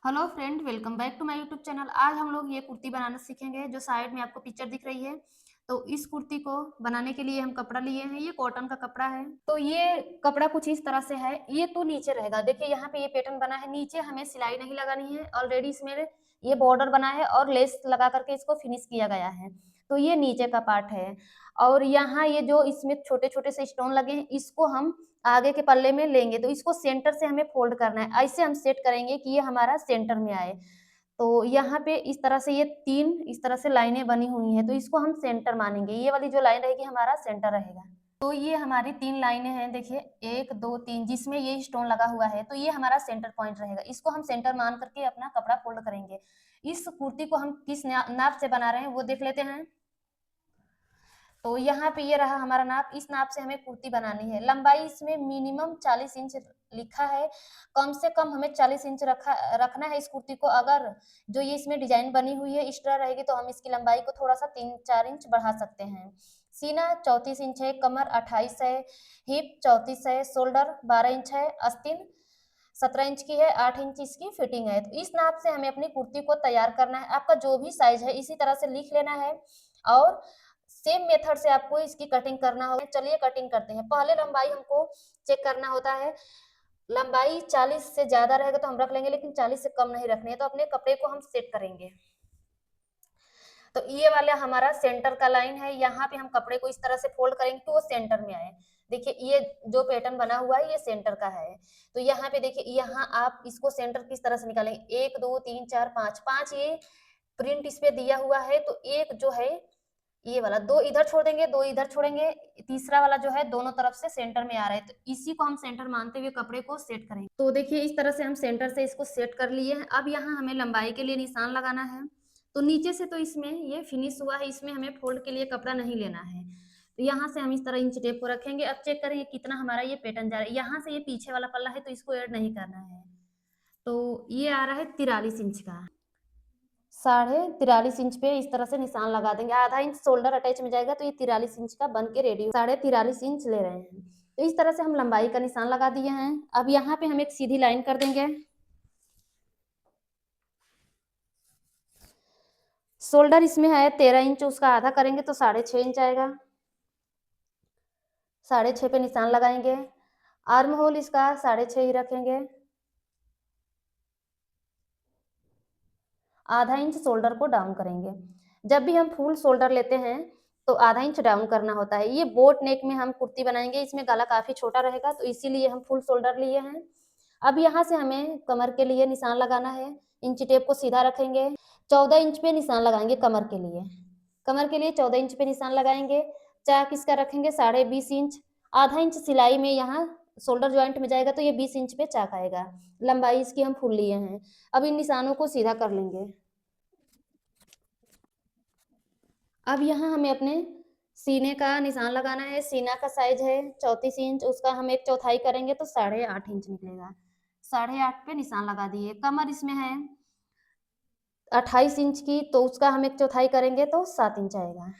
Hello friend, welcome back to my YouTube channel. आज हम लोग ये कुर्ती बनाना सीखेंगे। जो साइड में आपको पिक्चर दिख रही है, तो इस कुर्ती को बनाने के लिए हम कपड़ा लिए हैं। ये कॉटन का कपड़ा है। तो ये कपड़ा कुछ इस तरह से है। ये तो नीचे रहेगा। देखिए यहाँ पे ये पैटर्न बना है। नीचे हमें सिलाई नहीं लगानी है। ऑलरेडी इसमें ये बॉर्डर बना है और लेस लगा करके इसको फिनिश किया गया है। तो ये नीचे का पार्ट है। और यहाँ ये जो इसमें छोटे छोटे से स्टोन लगे हैं, इसको हम आगे के पल्ले में लेंगे। तो इसको सेंटर से हमें फोल्ड करना है। ऐसे हम सेट करेंगे कि ये हमारा सेंटर में आए। तो यहाँ पे इस तरह से ये तीन इस तरह से लाइनें बनी हुई हैं, तो इसको हम सेंटर मानेंगे। ये वाली जो लाइन रहेगी हमारा सेंटर रहेगा। तो ये हमारी तीन लाइनें हैं। देखिए, एक दो तीन, जिसमें ये स्टोन लगा हुआ है, तो ये हमारा सेंटर पॉइंट रहेगा। इसको हम सेंटर मान करके अपना कपड़ा फोल्ड करेंगे। इस कुर्ती को हम किस नाप से बना रहे हैं वो देख लेते हैं। तो यहाँ पे ये रहा हमारा नाप। इस नाप से हमें कुर्ती बनानी है। लंबाई इसमें मिनिमम 40 इंच लिखा है। कम से कम हमें 40 इंच रखना है इस कुर्ती को। अगर जो ये इसमें डिजाइन बनी हुई है एक्स्ट्रा रहेगी, तो हम इसकी लंबाई को थोड़ा सा 3-4 इंच बढ़ा सकते हैं। सीना 34 इंच है, कमर 28 है, हिप 34 है, शोल्डर 12 इंच है, आस्तीन 17 इंच की है, 8 इंच इसकी फिटिंग है। तो इस नाप से हमें अपनी कुर्ती को तैयार करना है। आपका जो भी साइज है इसी तरह से लिख लेना है और सेम मेथड से आपको इसकी कटिंग करना होगा। चलिए कटिंग करते हैं। पहले लंबाई हमको चेक करना होता है। लंबाई 40 से ज्यादा रहेगा तो हम रख लेंगे, लेकिन 40 से कम नहीं रखनी है। तो अपने कपड़े को हम सेट करेंगे। तो ये वाला हमारा सेंटर का लाइन है। यहाँ पे हम कपड़े को इस तरह से फोल्ड करेंगे तो वो सेंटर में आए। देखिए, ये जो पैटर्न बना हुआ है ये सेंटर का है। तो यहाँ पे देखिए, यहाँ आप इसको सेंटर किस तरह से निकालेंगे। 1 2 3 4 5 5 ये प्रिंट इस पे दिया हुआ है। तो एक जो है ये वाला, दो इधर छोड़ देंगे, दो इधर छोड़ेंगे। तीसरा वाला जो है दोनों तरफ से सेंटर में आ रहा है। तो इसी को हम सेंटर मानते हुए कपड़े को सेट करेंगे। तो देखिए, इस तरह से हम सेंटर से इसको सेट कर लिए हैं। अब यहाँ हमें लंबाई के लिए निशान लगाना है। तो नीचे से तो इसमें ये फिनिश हुआ है। इसमें हमें फोल्ड के लिए कपड़ा नहीं लेना है। तो यहाँ से हम इस तरह इंच टेप को रखेंगे। अब चेक करेंगे कितना हमारा ये पैटर्न जा रहा है। यहाँ से ये पीछे वाला पल्ला है, तो इसको ऐड नहीं करना है। तो ये आ रहा है 43 इंच का। 43.5 इंच पे इस तरह से निशान लगा देंगे। आधा इंच शोल्डर अटैच में जाएगा, तो ये 43 इंच का बन के रेडी। 43.5 इंच ले रहे हैं। तो इस तरह से हम लंबाई का निशान लगा दिए हैं। अब यहाँ पे हम एक सीधी लाइन कर देंगे। शोल्डर इसमें है 13 इंच, उसका आधा करेंगे तो 6.5 इंच आएगा। 6.5 पे निशान लगाएंगे। आर्म होल इसका 6.5 ही रखेंगे। आधा इंच शोल्डर को डाउन करेंगे। जब भी हम फुल शोल्डर लेते हैं तो आधा इंच डाउन करना होता है। ये बोट नेक में हम कुर्ती बनाएंगे। इसमें गला काफी छोटा रहेगा, तो इसीलिए हम फुल शोल्डर लिए हैं। अब यहाँ से हमें कमर के लिए निशान लगाना है। इंची टेप को सीधा रखेंगे। 14 इंच पे निशान लगाएंगे कमर के लिए। कमर के लिए 14 इंच पे निशान लगाएंगे। चाक इसका रखेंगे 20.5 इंच। आधा इंच सिलाई में यहाँ शोल्डर ज्वाइंट में जाएगा, तो ये 20 इंच पे चाक आएगा। लंबाई इसकी हम फुल लिए हैं। अब इन निशानों को सीधा कर लेंगे। अब यहाँ हमें अपने सीने का निशान लगाना है। सीना का साइज है 34 इंच, उसका हम एक चौथाई करेंगे तो 8.5 इंच निकलेगा। 8.5 पे निशान लगा दिए। कमर इसमें है 28 इंच की, तो उसका हम एक चौथाई करेंगे तो 7 इंच आएगा।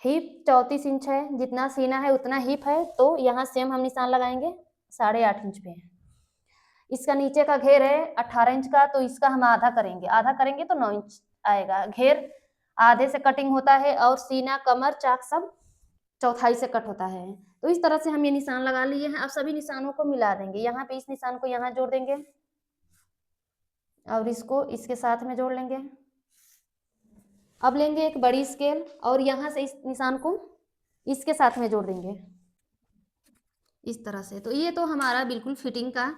हिप 34 इंच है, जितना सीना है उतना हिप है, तो यहाँ सेम हम निशान लगाएंगे 8.5 इंच पे। इसका नीचे का घेर है 18 इंच का, तो इसका हम आधा करेंगे। आधा करेंगे तो 9 इंच आएगा। घेर आधे से कटिंग होता है और सीना कमर चाक सब चौथाई से कट होता है। तो इस तरह से हम ये निशान लगा लिए हैं। अब सभी निशानों को मिला देंगे। यहाँ पे इस निशान को यहाँ जोड़ देंगे और इसको इसके साथ में जोड़ लेंगे। अब लेंगे एक बड़ी स्केल और यहाँ से इस निशान को इसके साथ में जोड़ देंगे इस तरह से। तो ये तो हमारा बिल्कुल फिटिंग का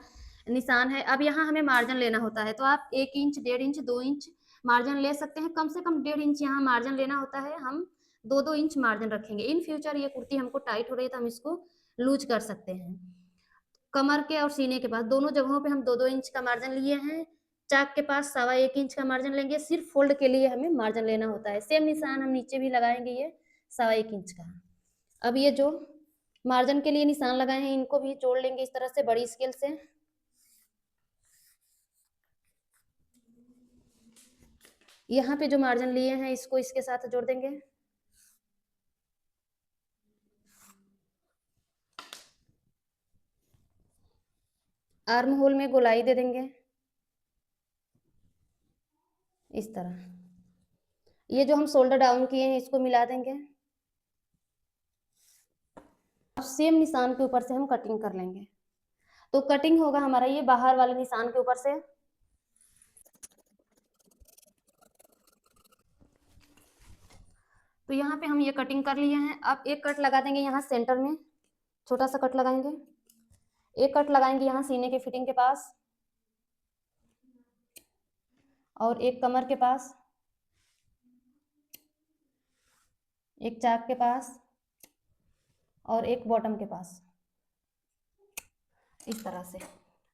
निशान है। अब यहाँ हमें मार्जिन लेना होता है। तो आप 1 इंच, 1.5 इंच, 2 इंच मार्जिन ले सकते हैं। कम से कम 1.5 इंच यहाँ मार्जिन लेना होता है। हम 2-2 इंच मार्जिन रखेंगे। इन फ्यूचर ये कुर्ती हमको टाइट हो रही है तो हम इसको लूज कर सकते हैं। कमर के और सीने के पास दोनों जगहों पे हम 2-2 इंच का मार्जिन लिए हैं। चाक के पास 1.25 इंच का मार्जिन लेंगे। सिर्फ फोल्ड के लिए हमें मार्जिन लेना होता है। सेम निशान हम नीचे भी लगाएंगे, ये 1.25 इंच का। अब ये जो मार्जिन के लिए निशान लगाए हैं इनको भी जोड़ लेंगे इस तरह से बड़ी स्केल से। यहाँ पे जो मार्जिन लिए हैं इसको इसके साथ जोड़ देंगे। आर्म होल में गोलाई दे देंगे। इस तरह। ये जो हम शोल्डर डाउन किए हैं इसको मिला देंगे। अब सेम निशान के ऊपर से हम कटिंग कर लेंगे। तो कटिंग होगा हमारा ये बाहर वाले निशान के ऊपर से। तो यहाँ पे हम ये कटिंग कर लिए हैं। अब एक कट लगा देंगे यहाँ सेंटर में, छोटा सा कट लगाएंगे। एक कट लगाएंगे यहाँ सीने के फिटिंग के पास, और एक कमर के पास, एक चाक के पास, और एक बॉटम के पास, इस तरह से।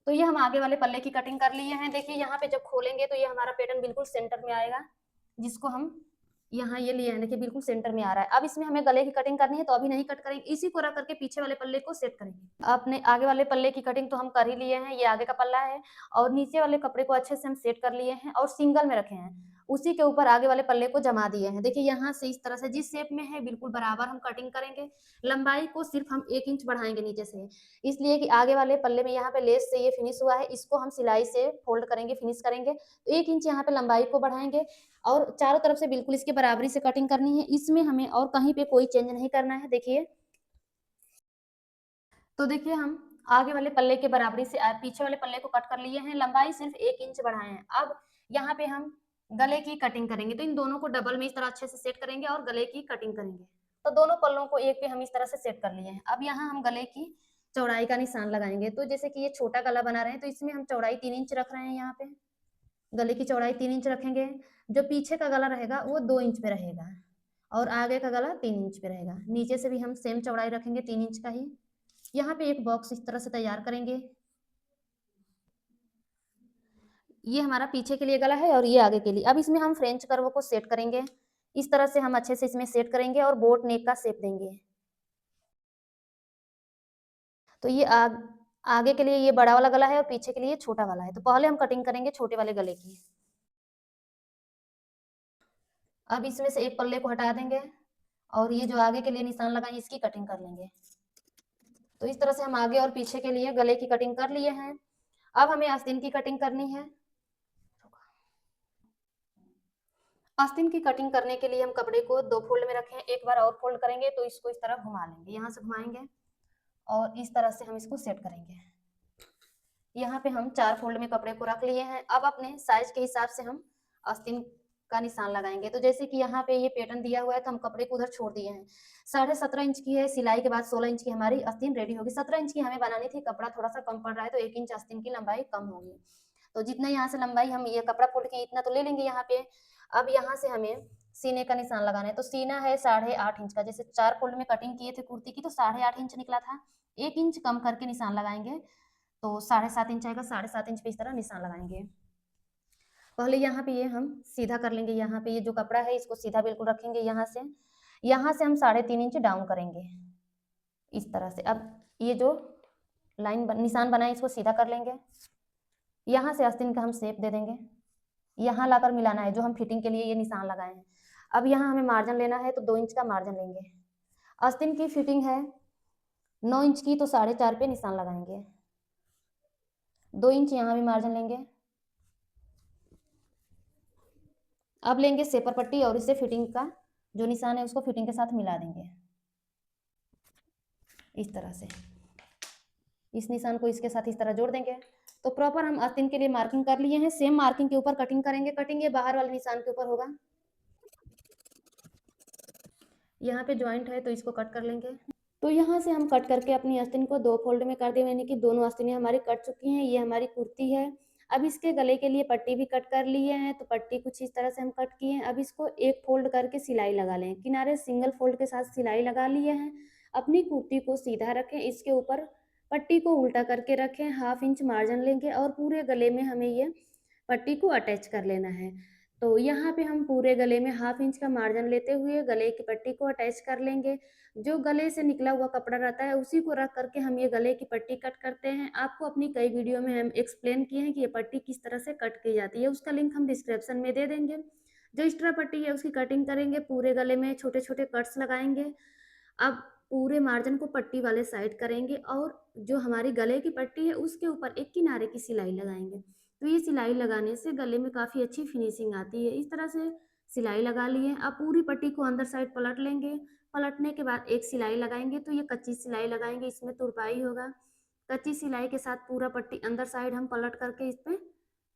तो ये हम आगे वाले पल्ले की कटिंग कर लिए हैं। देखिए यहाँ पे जब खोलेंगे तो ये हमारा पैटर्न बिल्कुल सेंटर में आएगा, जिसको हम यहाँ ये लिए हैं, देखिए बिल्कुल सेंटर में आ रहा है। अब इसमें हमें गले की कटिंग करनी है, तो अभी नहीं कट करेंगे, इसी को रख करके पीछे वाले पल्ले को सेट करेंगे। अपने आगे वाले पल्ले की कटिंग तो हम कर ही लिए हैं, ये आगे का पल्ला है, और नीचे वाले कपड़े को अच्छे से हम सेट कर लिए हैं और सिंगल में रखे हैं। उसी के ऊपर आगे वाले पल्ले को जमा दिए हैं। देखिए यहाँ से इस तरह से जिस शेप में है बिल्कुल बराबर हम कटिंग करेंगे। लंबाई को सिर्फ हम 1 इंच बढ़ाएंगे नीचे से, इसलिए कि आगे वाले पल्ले में यहाँ पे लेस से ये फिनिश हुआ है, इसको हम सिलाई से फोल्ड करेंगे, फिनिश करेंगे। तो 1 इंच यहाँ पे लंबाई को बढ़ाएंगे और चारों तरफ से बिल्कुल इसके बराबरी से कटिंग करनी है। इसमें हमें और कहीं पे कोई चेंज नहीं करना है। देखिए, तो देखिए हम आगे वाले पल्ले के बराबरी से पीछे वाले पल्ले को कट कर लिए हैं, लंबाई सिर्फ 1 इंच बढ़ाए हैं। अब यहाँ पे हम गले की कटिंग करेंगे, तो इन दोनों को डबल में इस तरह अच्छे से सेट करेंगे और गले की कटिंग करेंगे। तो दोनों पल्लों को एक पे हम इस तरह से सेट कर लिए हैं। अब यहाँ हम गले की चौड़ाई का निशान लगाएंगे। तो जैसे कि ये छोटा गला बना रहे हैं, तो इसमें हम चौड़ाई 3 इंच रख रहे हैं। यहाँ पे गले की चौड़ाई 3 इंच रखेंगे। जो पीछे का गला रहेगा वो 2 इंच पे रहेगा, और आगे का गला 3 इंच पे रहेगा। नीचे से भी हम सेम चौड़ाई रखेंगे, 3 इंच का ही। यहाँ पे एक बॉक्स इस तरह से तैयार करेंगे। ये हमारा पीछे के लिए गला है और ये आगे के लिए। अब इसमें हम फ्रेंच कर्व को सेट करेंगे। इस तरह से हम अच्छे से इसमें सेट करेंगे और बोट नेक का शेप देंगे। तो ये आगे के लिए ये बड़ा वाला गला है और पीछे के लिए छोटा वाला है। तो पहले हम कटिंग करेंगे छोटे वाले गले की। अब इसमें से एक पल्ले को हटा देंगे और ये जो आगे के लिए निशान लगाए इसकी कटिंग कर लेंगे। तो इस तरह से हम आगे और पीछे के लिए गले की कटिंग कर लिए हैं। अब हमें आस्तीन की कटिंग करनी है। आस्तीन की कटिंग करने के लिए हम कपड़े को 2 फोल्ड में रखें, एक बार और फोल्ड करेंगे तो इसको इस तरह घुमा लेंगे, यहाँ से घुमाएंगे और इस तरह से हम इसको सेट करेंगे। यहाँ पे हम 4 फोल्ड में कपड़े को रख लिए हैं। अब अपने साइज के हिसाब से हम आस्तीन का निशान लगाएंगे। तो जैसे कि यहाँ पे ये पैटर्न दिया हुआ है, तो हम कपड़े को उधर छोड़ दिए हैं। 17.5 इंच की है सिलाई के बाद 16 इंच की हमारी आस्तीन रेडी होगी। 17 इंच की हमें बनानी थी, कपड़ा थोड़ा सा कम पड़ रहा है तो 1 इंच आस्तीन की लंबाई कम होगी। तो जितना यहाँ से लंबाई हम ये कपड़ा फोल्ड के इतना तो ले लेंगे यहाँ पे। अब यहाँ से हमें सीने का निशान लगाना है। तो सीना है 8.5 इंच का। जैसे 4 फोल्ड में कटिंग किए थे कुर्ती की तो 8.5 इंच निकला था। 1 इंच कम करके निशान लगाएंगे तो 7.5 इंच आएगा। 7.5 इंच पे इस तरह निशान लगाएंगे। पहले यहाँ पे ये हम सीधा कर लेंगे। यहाँ पे ये जो कपड़ा है इसको सीधा बिल्कुल रखेंगे। यहाँ से हम 3.5 इंच डाउन करेंगे इस तरह से। अब ये जो निशान बनाए इसको सीधा कर लेंगे। यहाँ से आस्तीन का हम शेप दे देंगे। यहाँ लाकर मिलाना है जो हम फिटिंग के लिए ये निशान लगाए हैं। अब यहाँ हमें मार्जिन लेना है, तो 2 इंच का मार्जिन लेंगे। आस्तीन की फिटिंग है 9 इंच की, तो 4.5 पे निशान लगाएंगे। 2 इंच यहाँ भी मार्जिन लेंगे। अब लेंगे सेपर पट्टी और इसे फिटिंग का जो निशान है उसको फिटिंग के साथ मिला देंगे इस तरह से। इस निशान को इसके साथ इस तरह जोड़ देंगे। तो प्रॉपर हम आस्तीन के लिए मार्किंग कर लिए हैं। सेम मार्किंग के ऊपर कटिंग करेंगे। कटिंग ये बाहर वाले निशान के ऊपर होगा। यहाँ पे ज्वाइंट है तो इसको कट कर लेंगे। तो यहाँ से हम कट करके अपनी आस्तीन को 2 फोल्ड में कर दें, यानी कि दोनों आस्तीनें हमारी कट चुकी हैं। ये हमारी कुर्ती है। अब इसके गले के लिए पट्टी भी कट कर लिए हैं। तो पट्टी कुछ इस तरह से हम कट किए हैं। अब इसको एक फोल्ड करके सिलाई लगा लें। किनारे सिंगल फोल्ड के साथ सिलाई लगा लिए हैं। अपनी कुर्ती को सीधा रखें, इसके ऊपर पट्टी को उल्टा करके रखें, 1/2 इंच मार्जिन लेंगे और पूरे गले में हमें ये पट्टी को अटैच कर लेना है। तो यहाँ पे हम पूरे गले में 1/2 इंच का मार्जिन लेते हुए गले की पट्टी को अटैच कर लेंगे। जो गले से निकला हुआ कपड़ा रहता है उसी को रख करके हम ये गले की पट्टी कट करते हैं। आपको अपनी कई वीडियो में हम एक्सप्लेन किए हैं कि ये पट्टी किस तरह से कट की जाती है, उसका लिंक हम डिस्क्रिप्शन में दे देंगे। जो एक्स्ट्रा पट्टी है उसकी कटिंग करेंगे, पूरे गले में छोटे छोटे कट्स लगाएंगे। अब पूरे मार्जिन को पट्टी वाले साइड करेंगे और जो हमारी गले की पट्टी है उसके ऊपर एक किनारे की सिलाई लगाएंगे। तो ये सिलाई लगाने से गले में काफ़ी अच्छी फिनिशिंग आती है। इस तरह से सिलाई लगा लिए। अब पूरी पट्टी को अंदर साइड पलट लेंगे। पलटने के बाद एक सिलाई लगाएँगे, तो ये कच्ची सिलाई लगाएँगे, इसमें तुरपाई होगा। कच्ची सिलाई के साथ पूरा पट्टी अंदर साइड हम पलट करके इस पे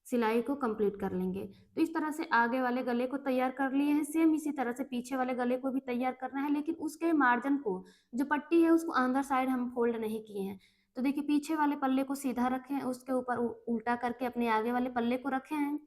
सिलाई को कंप्लीट कर लेंगे। तो इस तरह से आगे वाले गले को तैयार कर लिए हैं। सेम इसी तरह से पीछे वाले गले को भी तैयार करना है, लेकिन उसके मार्जिन को, जो पट्टी है उसको अंदर साइड हम फोल्ड नहीं किए हैं। तो देखिए पीछे वाले पल्ले को सीधा रखे हैं, उसके ऊपर उल्टा करके अपने आगे वाले पल्ले को रखे हैं।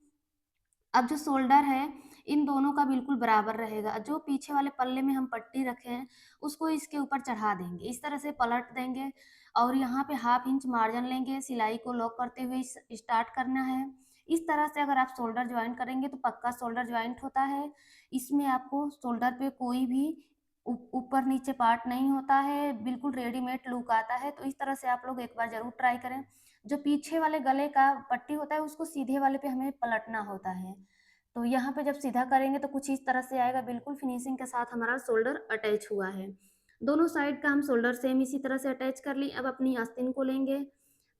अब जो शोल्डर है, इन दोनों का बिल्कुल बराबर रहेगा। जो पीछे वाले पल्ले में हम पट्टी रखे हैं, उसको इसके ऊपर चढ़ा देंगे। इस तरह से पलट देंगे और यहाँ पे हाफ इंच मार्जिन लेंगे। सिलाई को लॉक करते हुए स्टार्ट करना है। इस तरह से अगर आप शोल्डर ज्वाइंट करेंगे तो पक्का शोल्डर ज्वाइंट होता है। इसमें आपको शोल्डर पे कोई भी ऊपर नीचे पार्ट नहीं होता है, बिल्कुल रेडीमेड लुक आता है। तो इस तरह से आप लोग एक बार ज़रूर ट्राई करें। जो पीछे वाले गले का पट्टी होता है, उसको सीधे वाले पे हमें पलटना होता है। तो यहाँ पे जब सीधा करेंगे तो कुछ इस तरह से आएगा, बिल्कुल फिनिशिंग के साथ हमारा शोल्डर अटैच हुआ है। दोनों साइड का हम शोल्डर सेम इसी तरह से अटैच कर लिए। अब अपनी आस्तीन को लेंगे,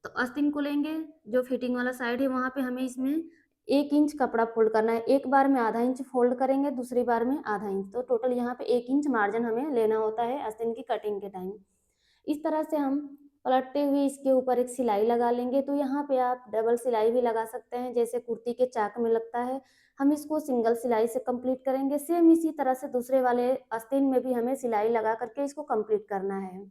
तो आस्तीन को लेंगे, जो फिटिंग वाला साइड है वहाँ पे हमें इसमें 1 इंच कपड़ा फोल्ड करना है। एक बार में आधा इंच फोल्ड करेंगे, दूसरी बार में आधा इंच, तो टोटल यहाँ पे 1 इंच मार्जिन हमें लेना होता है आस्तीन की कटिंग के टाइम। इस तरह से हम पलटते हुए इसके ऊपर एक सिलाई लगा लेंगे। तो यहाँ पे आप डबल सिलाई भी लगा सकते हैं, जैसे कुर्ती के चाक में लगता है। हम इसको सिंगल सिलाई से कंप्लीट करेंगे। सेम इसी तरह से दूसरे वाले आस्तीन में भी हमें सिलाई लगा करके इसको कंप्लीट करना है।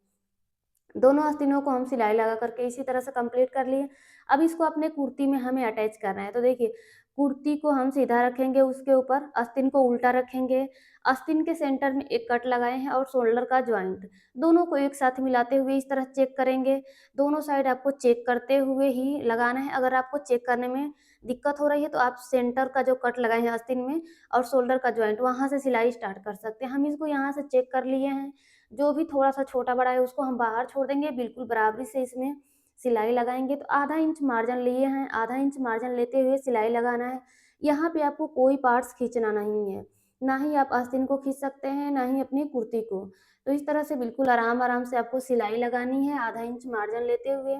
दोनों आस्तीनों को हम सिलाई लगा करके इसी तरह से कंप्लीट कर लिए। अब इसको अपने कुर्ती में हमें अटैच करना है। तो देखिए कुर्ती को हम सीधा रखेंगे, उसके ऊपर आस्तीन को उल्टा रखेंगे। आस्तीन के सेंटर में एक कट लगाए हैं और शोल्डर का जॉइंट, दोनों को एक साथ मिलाते हुए इस तरह चेक करेंगे। दोनों साइड आपको चेक करते हुए ही लगाना है। अगर आपको चेक करने में दिक्कत हो रही है तो आप सेंटर का जो कट लगाए हैं आस्तीन में और शोल्डर का जॉइंट, वहाँ से सिलाई स्टार्ट कर सकते हैं। हम इसको यहाँ से चेक कर लिए हैं। जो भी थोड़ा-सा छोटा-बड़ा है उसको हम बाहर छोड़ देंगे, बिल्कुल बराबरी से इसमें सिलाई लगाएँगे। तो आधा इंच मार्जिन लिए हैं, आधा इंच मार्जिन लेते हुए सिलाई लगाना है। यहाँ पे आपको कोई पार्ट्स खींचना नहीं है, ना ही आप आस्तीन को खींच सकते हैं, ना ही अपनी कुर्ती को। तो इस तरह से बिल्कुल आराम-आराम से आपको सिलाई लगानी है, आधा इंच मार्जिन लेते हुए।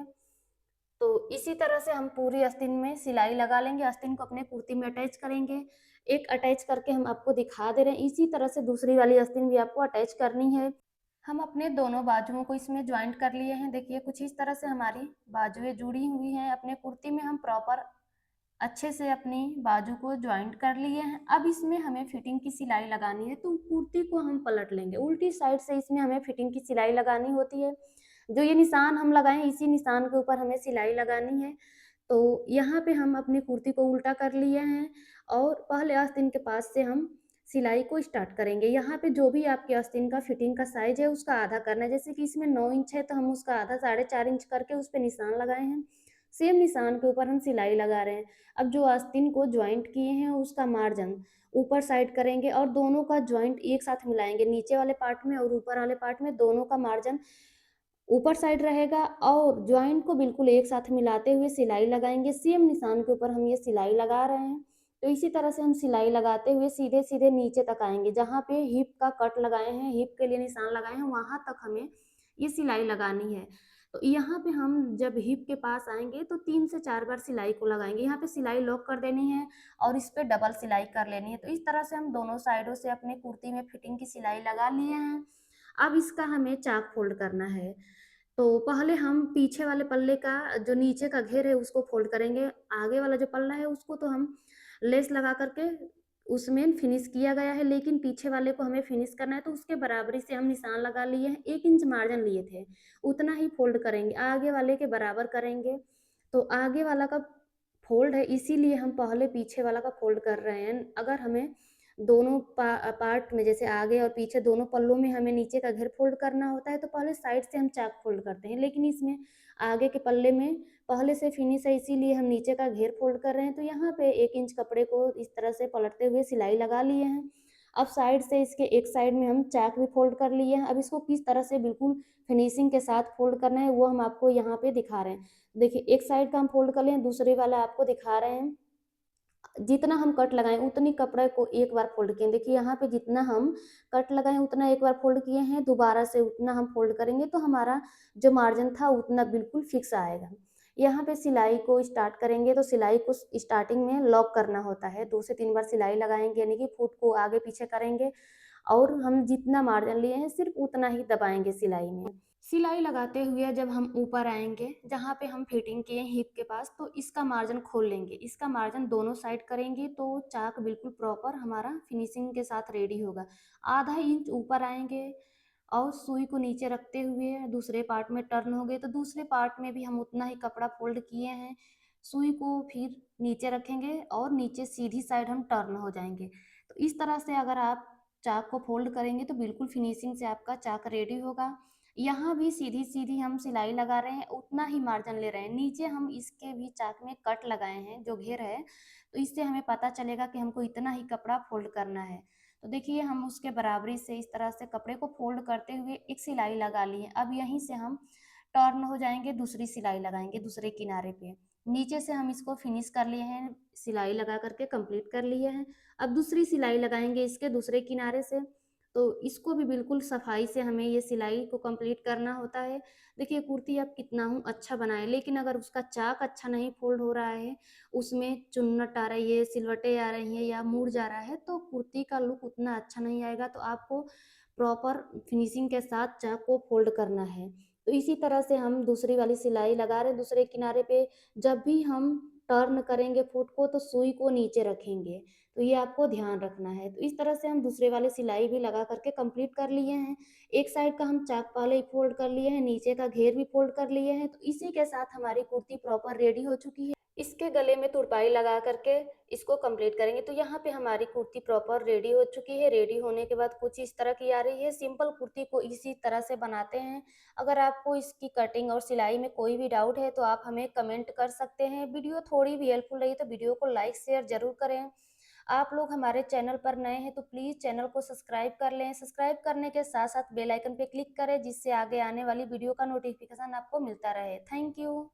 तो इसी तरह से हम पूरी आस्तीन में सिलाई लगा लेंगे, आस्तीन को अपने कुर्ती में अटैच करेंगे। एक अटैच करके हम आपको दिखा दे रहे हैं, इसी तरह से दूसरी वाली आस्तीन भी आपको अटैच करनी है। हम अपने दोनों बाजुओं को इसमें जॉइंट कर लिए हैं। देखिए कुछ इस तरह से हमारी बाजुएँ जुड़ी हुई हैं। अपने कुर्ती में हम प्रॉपर अच्छे से अपनी बाजू को जॉइंट कर लिए हैं। अब इसमें हमें फिटिंग की सिलाई लगानी है, तो कुर्ती को हम पलट लेंगे। उल्टी साइड से इसमें हमें फिटिंग की सिलाई लगानी होती है। जो ये निशान हम लगाए हैं, इसी निशान के ऊपर हमें सिलाई लगानी है। तो यहाँ पे हम अपनी कुर्ती को उल्टा कर लिए हैं और पहले आस्तीन के पास से हम सिलाई को स्टार्ट करेंगे। यहाँ पे जो भी आपके आस्तीन का फिटिंग का साइज़ है उसका आधा करना है। जैसे कि इसमें 9 इंच है तो हम उसका आधा 4.5 इंच करके उस पे निशान लगाए हैं। सेम निशान के ऊपर हम सिलाई लगा रहे हैं। अब जो आस्तीन को जॉइंट किए हैं उसका मार्जिन ऊपर साइड करेंगे और दोनों का जॉइंट एक साथ मिलाएँगे। नीचे वाले पार्ट में और ऊपर वाले पार्ट में दोनों का मार्जिन ऊपर साइड रहेगा और जॉइंट को बिल्कुल एक साथ मिलाते हुए सिलाई लगाएँगे। सेम निशान के ऊपर हम ये सिलाई लगा रहे हैं। तो इसी तरह से हम सिलाई लगाते हुए सीधे-सीधे नीचे तक आएँगे। जहाँ पे हिप का कट लगाए हैं, हिप के लिए निशान लगाए हैं, वहाँ तक हमें ये सिलाई लगानी है। तो यहाँ पे हम जब हिप के पास आएँगे तो 3 से 4 बार सिलाई को लगाएँगे। यहाँ पे सिलाई लॉक कर देनी है और इस पे डबल सिलाई कर लेनी है। तो इस तरह से हम दोनों साइडों से अपने कुर्ती में फिटिंग की सिलाई लगा लिए हैं। अब इसका हमें चाक फ़ोल्ड करना है। तो पहले हम पीछे वाले पल्ले का जो नीचे का घेर है उसको फ़ोल्ड करेंगे। आगे वाला जो पल्ला है उसको तो हम लेस लगा कर के उसमें फिनिश किया गया है, लेकिन पीछे वाले को हमें फिनिश करना है तो उसके बराबरी से हम निशान लगा लिए हैं। 1 इंच मार्जिन लिए थे, उतना ही फ़ोल्ड करेंगे। आगे वाले के बराबर करेंगे। तो आगे वाला का फ़ोल्ड है, इसीलिए हम पहले पीछे वाला का फ़ोल्ड कर रहे हैं। अगर हमें दोनों पार्ट में जैसे आगे और पीछे दोनों पल्लों में हमें नीचे का घेर फ़ोल्ड करना होता है तो पहले साइड से हम चाक फ़ोल्ड करते हैं। लेकिन इसमें आगे के पल्ले में पहले से फिनिश है, इसीलिए हम नीचे का घेर फ़ोल्ड कर रहे हैं। तो यहाँ पे 1 इंच कपड़े को इस तरह से पलटते हुए सिलाई लगा लिए हैं। अब साइड से इसके एक साइड में हम चाक भी फ़ोल्ड कर लिए हैं। अब इसको किस तरह से बिल्कुल फिनिशिंग के साथ फ़ोल्ड करना है वो हम आपको यहाँ पे दिखा रहे हैं। देखिए एक साइड का हम फ़ोल्ड कर लिए हैं, दूसरे वाला आपको दिखा रहे हैं। जितना हम कट लगाएँ उतनी कपड़े को एक बार फ़ोल्ड किए। देखिए यहाँ पे जितना हम कट लगाए उतना एक बार फ़ोल्ड किए हैं, दोबारा से उतना हम फ़ोल्ड करेंगे तो हमारा जो मार्जिन था उतना बिल्कुल फिक्स आएगा। यहाँ पे सिलाई को स्टार्ट करेंगे तो सिलाई को स्टार्टिंग में लॉक करना होता है, 2 से 3 बार सिलाई लगाएंगे, यानी कि फुट को आगे पीछे करेंगे और हम जितना मार्जिन लिए हैं सिर्फ उतना ही दबाएंगे सिलाई में। सिलाई लगाते हुए जब हम ऊपर आएंगे जहाँ पे हम फिटिंग किए हिप के पास, तो इसका मार्जिन खोल लेंगे, इसका मार्जिन दोनों साइड करेंगे तो चाक बिल्कुल प्रॉपर हमारा फिनिशिंग के साथ रेडी होगा। आधा इंच ऊपर आएंगे और सुई को नीचे रखते हुए दूसरे पार्ट में टर्न हो गए, तो दूसरे पार्ट में भी हम उतना ही कपड़ा फोल्ड किए हैं, सुई को फिर नीचे रखेंगे और नीचे सीधी साइड हम टर्न हो जाएंगे। तो इस तरह से अगर आप चाक को फोल्ड करेंगे तो बिल्कुल फिनिशिंग से आपका चाक रेडी होगा। यहाँ भी सीधी सीधी हम सिलाई लगा रहे हैं, उतना ही मार्जिन ले रहे हैं, नीचे हम इसके भी चाक में कट लगाए हैं जो घेर है, तो इससे हमें पता चलेगा कि हमको इतना ही कपड़ा फोल्ड करना है। तो देखिए हम उसके बराबरी से इस तरह से कपड़े को फोल्ड करते हुए एक सिलाई लगा ली है। अब यहीं से हम टर्न हो जाएंगे, दूसरी सिलाई लगाएंगे दूसरे किनारे पे। नीचे से हम इसको फिनिश कर लिए हैं, सिलाई लगा करके कंप्लीट कर लिए हैं। अब दूसरी सिलाई लगाएंगे इसके दूसरे किनारे से, तो इसको भी बिल्कुल सफाई से हमें ये सिलाई को कंप्लीट करना होता है। देखिए कुर्ती आप कितना हूँ अच्छा बनाए, लेकिन अगर उसका चाक अच्छा नहीं फोल्ड हो रहा है, उसमें चुन्नट आ रही है, सिलवटें आ रही हैं या मुड़ जा रहा है, तो कुर्ती का लुक उतना अच्छा नहीं आएगा। तो आपको प्रॉपर फिनिशिंग के साथ चाक को फोल्ड करना है। तो इसी तरह से हम दूसरी वाली सिलाई लगा रहे हैं दूसरे किनारे पे। जब भी हम टर्न करेंगे फुट को तो सुई को नीचे रखेंगे, तो ये आपको ध्यान रखना है। तो इस तरह से हम दूसरे वाले सिलाई भी लगा करके कंप्लीट कर लिए हैं। एक साइड का हम चाक पहले ही फोल्ड कर लिए हैं, नीचे का घेर भी फोल्ड कर लिए हैं, तो इसी के साथ हमारी कुर्ती प्रॉपर रेडी हो चुकी है। इसके गले में तुरपाई लगा करके इसको कंप्लीट करेंगे, तो यहाँ पे हमारी कुर्ती प्रॉपर रेडी हो चुकी है। रेडी होने के बाद कुछ इस तरह की आ रही है। सिंपल कुर्ती को इसी तरह से बनाते हैं। अगर आपको इसकी कटिंग और सिलाई में कोई भी डाउट है तो आप हमें कमेंट कर सकते हैं। वीडियो थोड़ी भी हेल्पफुल रही तो वीडियो को लाइक शेयर जरूर करें। आप लोग हमारे चैनल पर नए हैं तो प्लीज़ चैनल को सब्सक्राइब कर लें। सब्सक्राइब करने के साथ साथ बेल आइकन पे क्लिक करें, जिससे आगे आने वाली वीडियो का नोटिफिकेशन आपको मिलता रहे। Thank you.